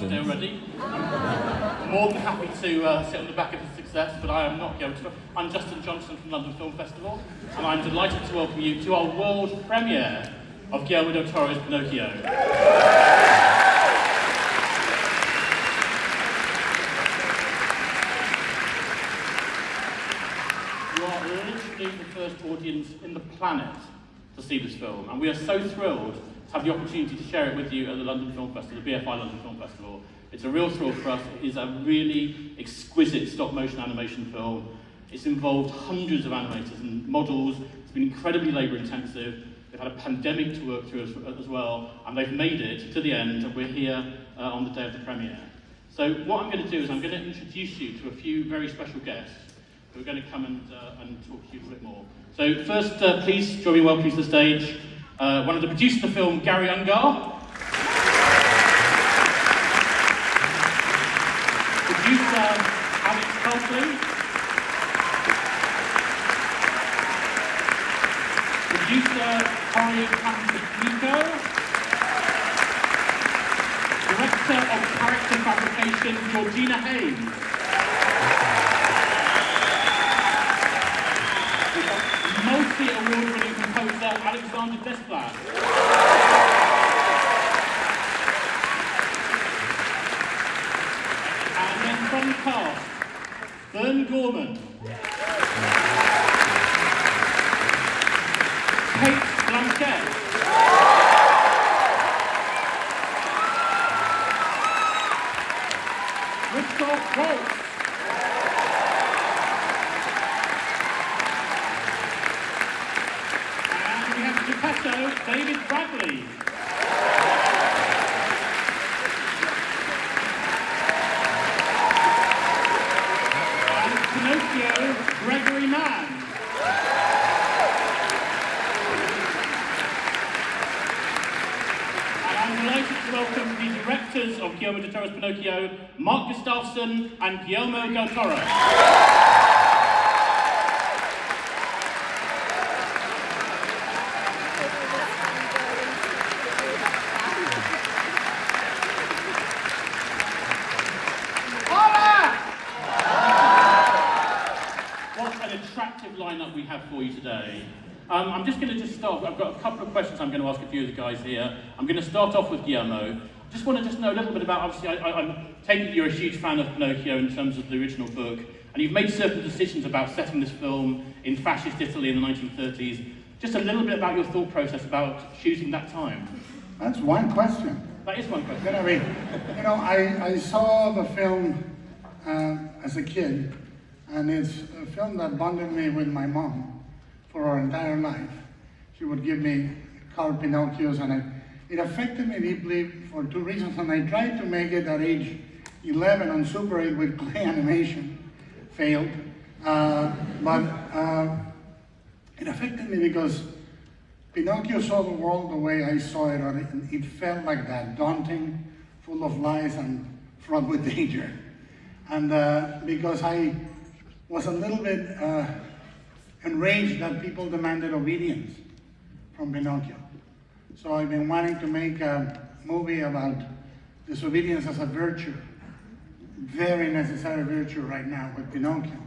questions. They're ready. I'm more than happy to sit on the back of his success, but I am not Guillermo del Toro. I'm Justin Johnson from London Film Festival, and I'm delighted to welcome you to our world premiere of Guillermo del Toro's Pinocchio. You are literally the first audience in the planet to see this film, and we are so thrilled to have the opportunity to share it with you at the London Film Festival, the BFI London Film Festival. It's a real thrill for us. It is a really exquisite stop-motion animation film. It's involved hundreds of animators and models. It's been incredibly labour-intensive. They've had a pandemic to work through as well, and they've made it to the end, and we're here on the day of the premiere. So what I'm going to do is I'm going to introduce you to a few very special guests who are going to come and talk to you a bit more. So first, please join me in welcoming to the stage one of the producers of the film, Gary Ungar. Producer, Alex Copley. Producer, Corey Pinnochio. Director of Character Fabrication, Georgina Haynes. Multi-award-winning composer, Alexander Desplat. And then from the cast, Vern Gorman. Kate Blanchett. Christoph Waltz. David Bradley. And Pinnochio, Gregory Mann. And I'm delighted to welcome the directors of Guillermo del Toro's Pinocchio, Mark Gustafsson and Guillermo del Toro. Lineup we have for you today. I'm just going to start. I've got a couple of questions I'm going to ask a few of the guys here. I'm going to start off with Guillermo. Just want to know a little bit about, obviously, I'm taking you're a huge fan of Pinocchio in terms of the original book, and you've made certain decisions about setting this film in fascist Italy in the 1930s. Just a little bit about your thought process about choosing that time. That's one question. That is one question. I mean, I saw the film as a kid, and it's a film that bonded me with my mom for our entire life. She would give me colored Pinocchios, and it affected me deeply for two reasons. And I tried to make it at age 11 on Super 8 with clay animation, failed. But it affected me because Pinocchio saw the world the way I saw it, and it felt like that, daunting, full of lies and fraught with danger. And because I was a little bit enraged that people demanded obedience from Pinocchio. So I've been wanting to make a movie about disobedience as a virtue, very necessary virtue right now with Pinocchio,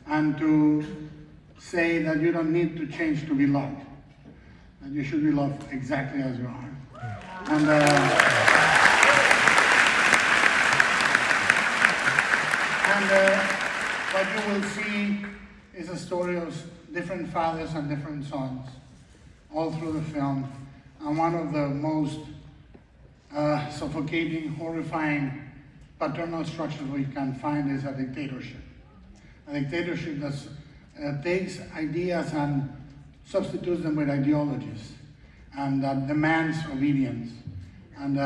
and to say that you don't need to change to be loved, that you should be loved exactly as you are. And what you will see is a story of different fathers and different sons all through the film. And one of the most suffocating, horrifying paternal structures we can find is a dictatorship. A dictatorship that takes ideas and substitutes them with ideologies and demands obedience. And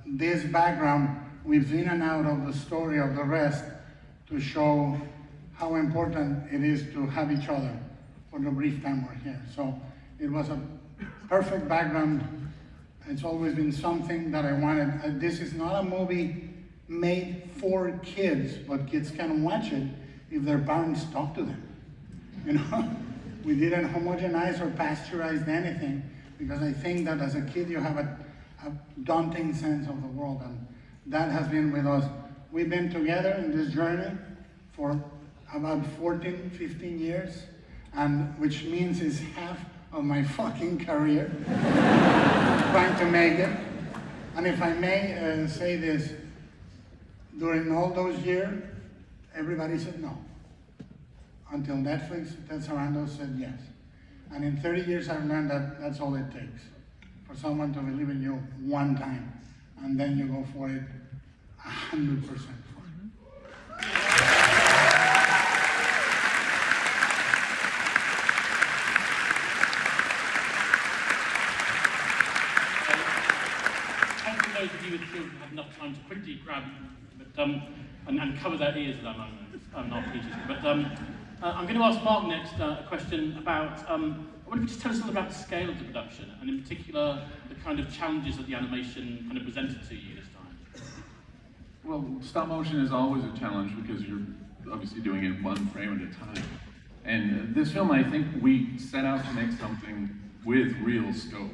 this background weaves in and out of the story of the rest to show how important it is to have each other for the brief time we're here. So it was a perfect background. It's always been something that I wanted. This is not a movie made for kids, but kids can watch it if their parents talk to them. You know, we didn't homogenize or pasteurize anything, because I think that as a kid you have a daunting sense of the world, and Dad has been with us. We've been together in this journey for about 14, 15 years, and which means it's half of my fucking career trying to make it. And if I may say this, during all those years, everybody said no. Until Netflix, Ted Sarandos said yes. And in 30 years, I've learned that that's all it takes. For someone to believe in you one time, and then you go for it 100% for it. Hopefully those of you with children have enough time to quickly grab and cover their ears at that moment. I'm not teaching, but I'm going to ask Mark next a question about, I wonder if you could just tell us a little about the scale of the production, and in particular, the kind of challenges that the animation kind of presented to you this time. Well, stop motion is always a challenge because you're obviously doing it one frame at a time. And this film, I think we set out to make something with real scope.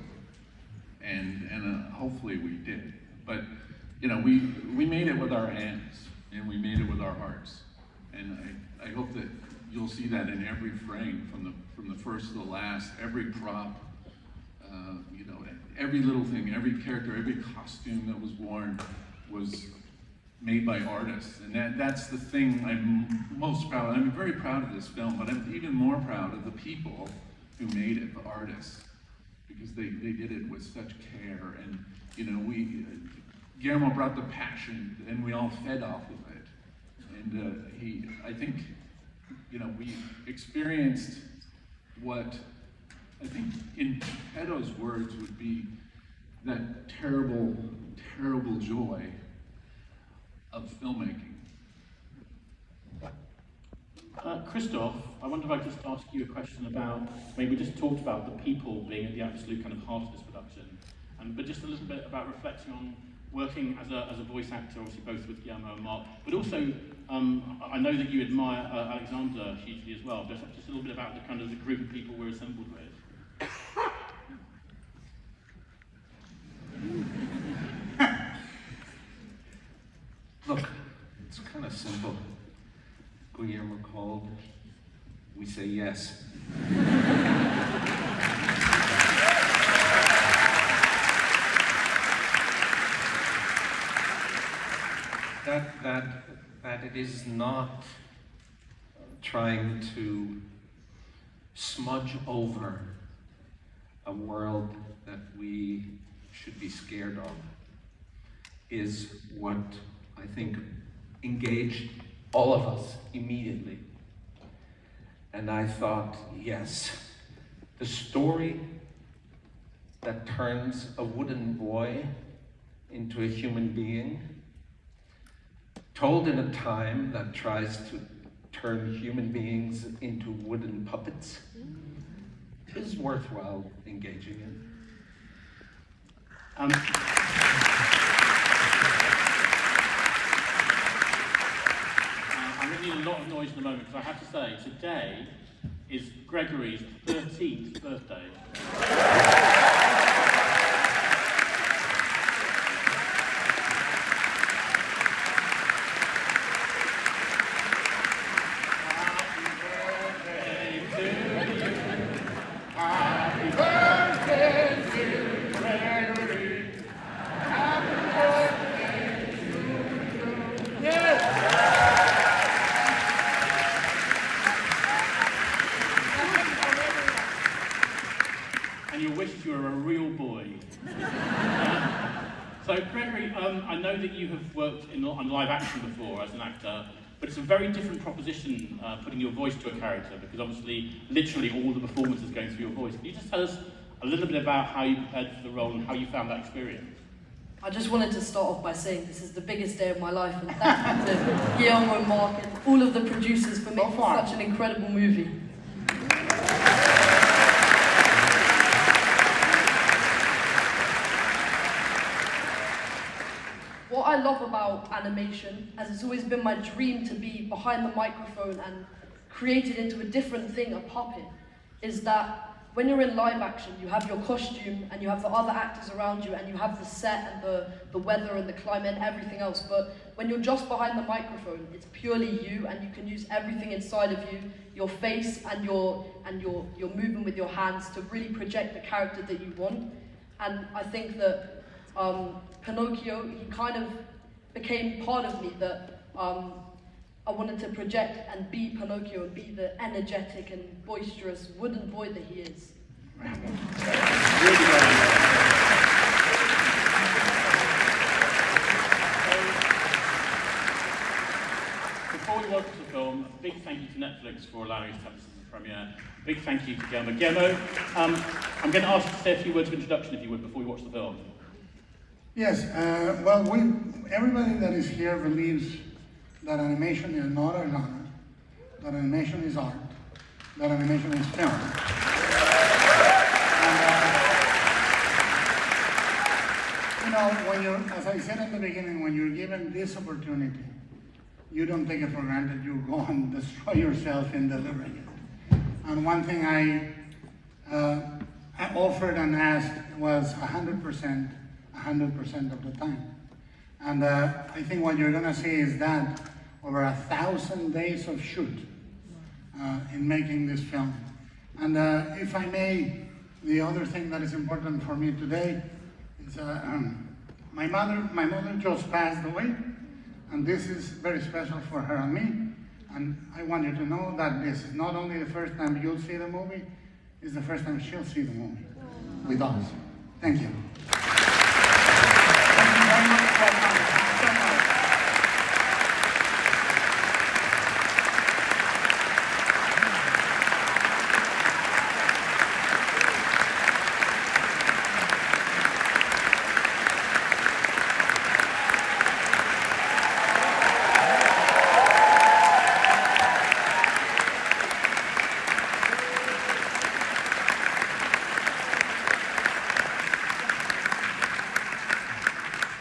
And hopefully we did. But, you know, we made it with our hands, and we made it with our hearts. And I hope that you'll see that in every frame, from the first to the last, every prop, you know, every little thing, every character, every costume that was worn was made by artists. And that's the thing I'm most proud of. I'm very proud of this film, but I'm even more proud of the people who made it, the artists, because they did it with such care. And, you know, Guillermo brought the passion, and we all fed off of it. And I think, you know, we experienced what I think in Pedo's words would be that terrible, terrible joy of filmmaking. Christoph, I wonder if I could just ask you a question about, maybe we just talked about the people being at the absolute kind of heart of this production, but just a little bit about reflecting on working as a voice actor, obviously both with Guillermo and Mark, but also I know that you admire Alexander hugely as well, but just a little bit about the kind of the group of people we're assembled with. Look, it's kind of simple. Guillermo called, we say yes. That it is not trying to smudge over a world that we should be scared of is what I think engaged all of us immediately. And I thought, yes, the story that turns a wooden boy into a human being, told in a time that tries to turn human beings into wooden puppets, is worthwhile engaging in. I'm going to need a lot of noise in a moment, because I have to say, today is Gregory's 13th birthday. So Gregory, I know that you have worked on live action before as an actor, but it's a very different proposition putting your voice to a character, because obviously, literally all the performance is going through your voice. Can you just tell us a little bit about how you prepared for the role and how you found that experience? I just wanted to start off by saying this is the biggest day of my life, and thank you to Guillermo and Mark and all of the producers for making such an incredible movie. What I love about animation, as it's always been my dream to be behind the microphone and create it into a different thing, a puppet, is that when you're in live action, you have your costume and you have the other actors around you and you have the set and the weather and the climate and everything else. But when you're just behind the microphone, it's purely you, and you can use everything inside of you, your face and your movement with your hands to really project the character that you want. And I think that Pinnochio, he kind of became part of me, that I wanted to project and be Pinocchio and be the energetic and boisterous wooden boy that he is. Before we watch the film, a big thank you to Netflix for allowing us to have this as a premiere. A big thank you to Guillermo. Guillermo, I'm going to ask you to say a few words of introduction, if you would, before we watch the film. Yes, well, everybody that is here believes that animation is not a genre, that animation is art, that animation is film. And, as I said in the beginning, when you're given this opportunity, you don't take it for granted. You go and destroy yourself in delivering it. And one thing I offered and asked was 100% of the time. And I think what you're gonna see is that over 1,000 days of shoot in making this film. And if I may, the other thing that is important for me today is my mother just passed away, and this is very special for her and me. And I want you to know that this is not only the first time you'll see the movie, it's the first time she'll see the movie with us. Thank you. Thank you very much for